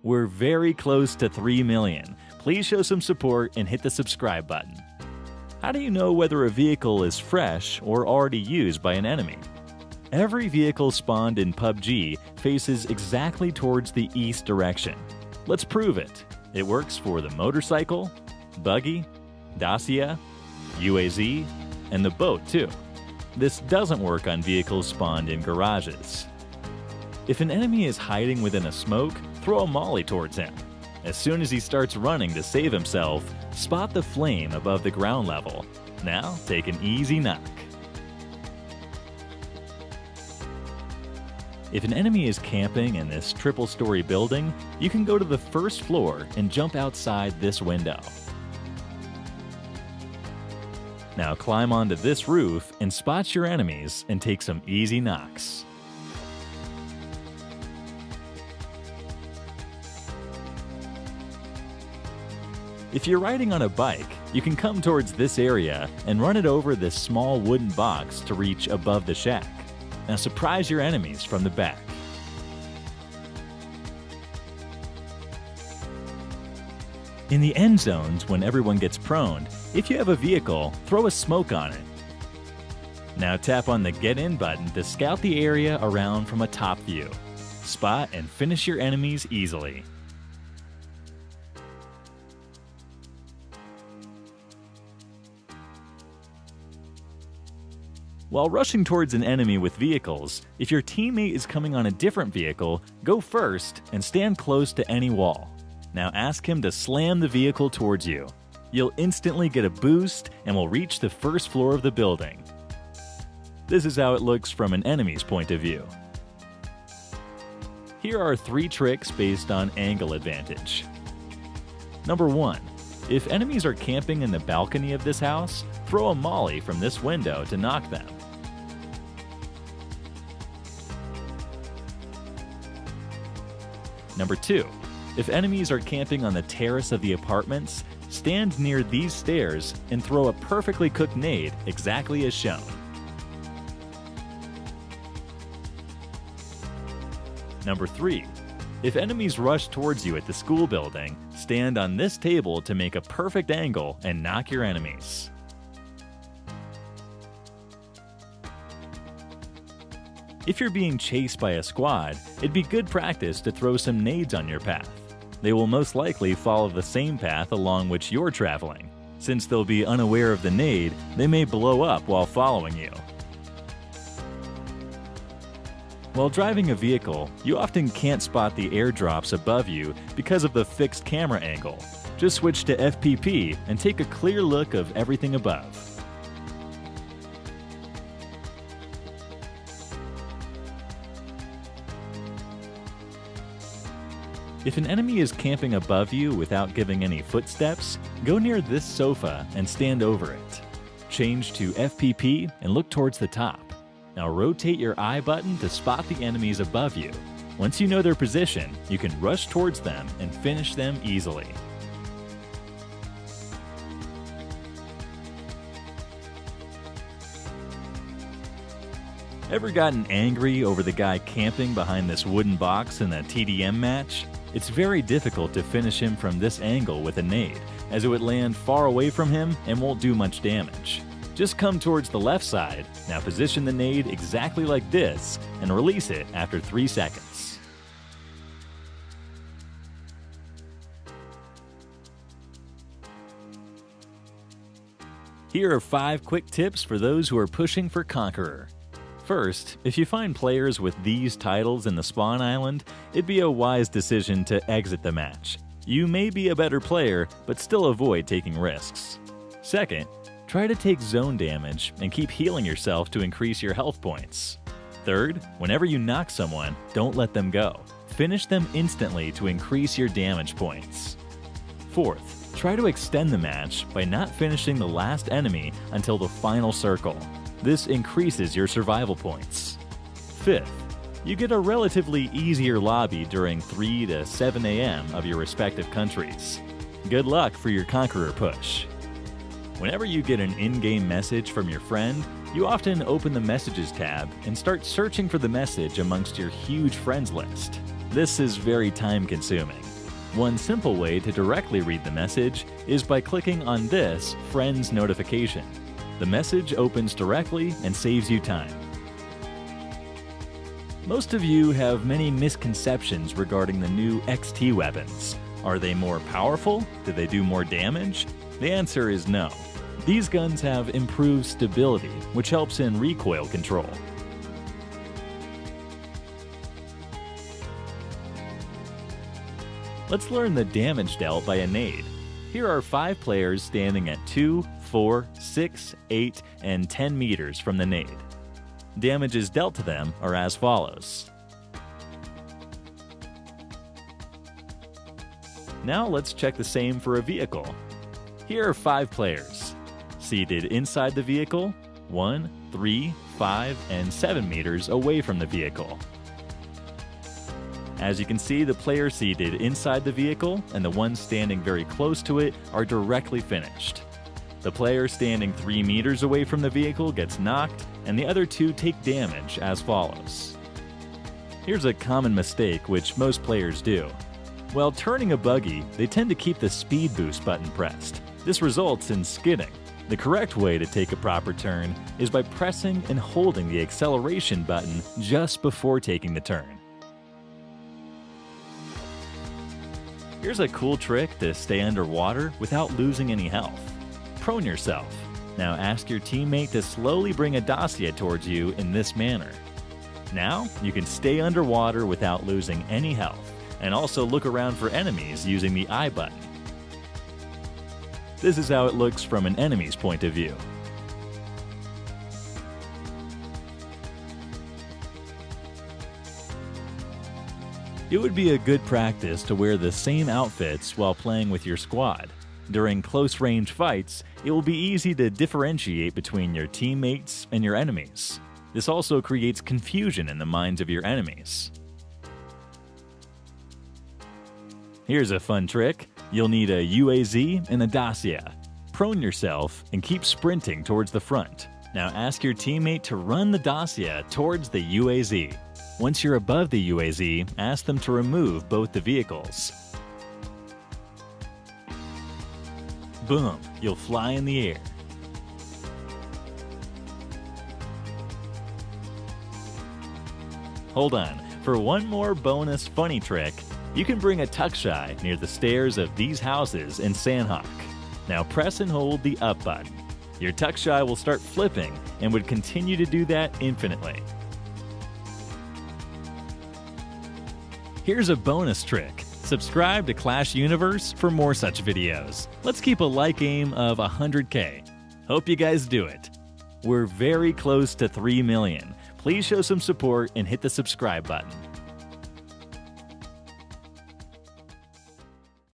We're very close to 3 million. Please show some support and hit the subscribe button. How do you know whether a vehicle is fresh or already used by an enemy? Every vehicle spawned in PUBG faces exactly towards the east direction. Let's prove it. It works for the motorcycle, buggy, Dacia, UAZ, and the boat too. This doesn't work on vehicles spawned in garages. If an enemy is hiding within a smoke, throw a molly towards him. As soon as he starts running to save himself, spot the flame above the ground level. Now take an easy knock. If an enemy is camping in this triple-story building, you can go to the first floor and jump outside this window. Now climb onto this roof and spot your enemies and take some easy knocks. If you're riding on a bike, you can come towards this area and run it over this small wooden box to reach above the shack. Now surprise your enemies from the back. In the end zones, when everyone gets prone, if you have a vehicle, throw a smoke on it. Now tap on the Get In button to scout the area around from a top view. Spot and finish your enemies easily. While rushing towards an enemy with vehicles, if your teammate is coming on a different vehicle, go first and stand close to any wall. Now ask him to slam the vehicle towards you. You'll instantly get a boost and will reach the first floor of the building. This is how it looks from an enemy's point of view. Here are 3 tricks based on angle advantage. Number 1. If enemies are camping in the balcony of this house, throw a molly from this window to knock them. Number 2. If enemies are camping on the terrace of the apartments, stand near these stairs and throw a perfectly cooked nade exactly as shown. Number 3. If enemies rush towards you at the school building, stand on this table to make a perfect angle and knock your enemies. If you're being chased by a squad, it'd be good practice to throw some nades on your path. They will most likely follow the same path along which you're traveling. Since they'll be unaware of the nade, they may blow up while following you. While driving a vehicle, you often can't spot the airdrops above you because of the fixed camera angle. Just switch to FPP and take a clear look of everything above. If an enemy is camping above you without giving any footsteps, go near this sofa and stand over it. Change to FPP and look towards the top. Now rotate your I button to spot the enemies above you. Once you know their position, you can rush towards them and finish them easily. Ever gotten angry over the guy camping behind this wooden box in a TDM match? It's very difficult to finish him from this angle with a nade, as it would land far away from him and won't do much damage. Just come towards the left side, now position the nade exactly like this, and release it after 3 seconds. Here are 5 quick tips for those who are pushing for Conqueror. First, if you find players with these titles in the spawn island, it'd be a wise decision to exit the match. You may be a better player, but still avoid taking risks. Second, try to take zone damage and keep healing yourself to increase your health points. Third, whenever you knock someone, don't let them go. Finish them instantly to increase your damage points. Fourth, try to extend the match by not finishing the last enemy until the final circle. This increases your survival points. Fifth, you get a relatively easier lobby during 3 to 7 a.m. of your respective countries. Good luck for your Conqueror push. Whenever you get an in-game message from your friend, you often open the Messages tab and start searching for the message amongst your huge friends list. This is very time-consuming. One simple way to directly read the message is by clicking on this Friends notification. The message opens directly and saves you time. Most of you have many misconceptions regarding the new XT weapons. Are they more powerful? Do they do more damage? The answer is no. These guns have improved stability, which helps in recoil control. Let's learn the damage dealt by a nade. Here are 5 players standing at 2, 4, 6, 8, and 10 meters from the nade. Damages dealt to them are as follows. Now let's check the same for a vehicle. Here are 5 players. Seated inside the vehicle, 1, 3, 5, and 7 meters away from the vehicle. As you can see, the player seated inside the vehicle and the one standing very close to it are directly finished. The player standing 3 meters away from the vehicle gets knocked, and the other 2 take damage as follows. Here's a common mistake which most players do. While turning a buggy, they tend to keep the speed boost button pressed. This results in skidding. The correct way to take a proper turn is by pressing and holding the acceleration button just before taking the turn. Here's a cool trick to stay underwater without losing any health. Prone yourself. Now ask your teammate to slowly bring a dossier towards you in this manner. Now you can stay underwater without losing any health, and also look around for enemies using the I button. This is how it looks from an enemy's point of view. It would be a good practice to wear the same outfits while playing with your squad. During close-range fights, it will be easy to differentiate between your teammates and your enemies. This also creates confusion in the minds of your enemies. Here's a fun trick. You'll need a UAZ and a dossier. Prone yourself and keep sprinting towards the front. Now ask your teammate to run the dossier towards the UAZ. Once you're above the UAZ, ask them to remove both the vehicles. Boom, you'll fly in the air. Hold on, for one more bonus funny trick, you can bring a tuck-shy near the stairs of these houses in Sandhawk. Now press and hold the up button. Your tuck-shy will start flipping and would continue to do that infinitely. Here's a bonus trick. Subscribe to Clash Universe for more such videos. Let's keep a like aim of 100K. Hope you guys do it. We're very close to 3 million. Please show some support and hit the subscribe button.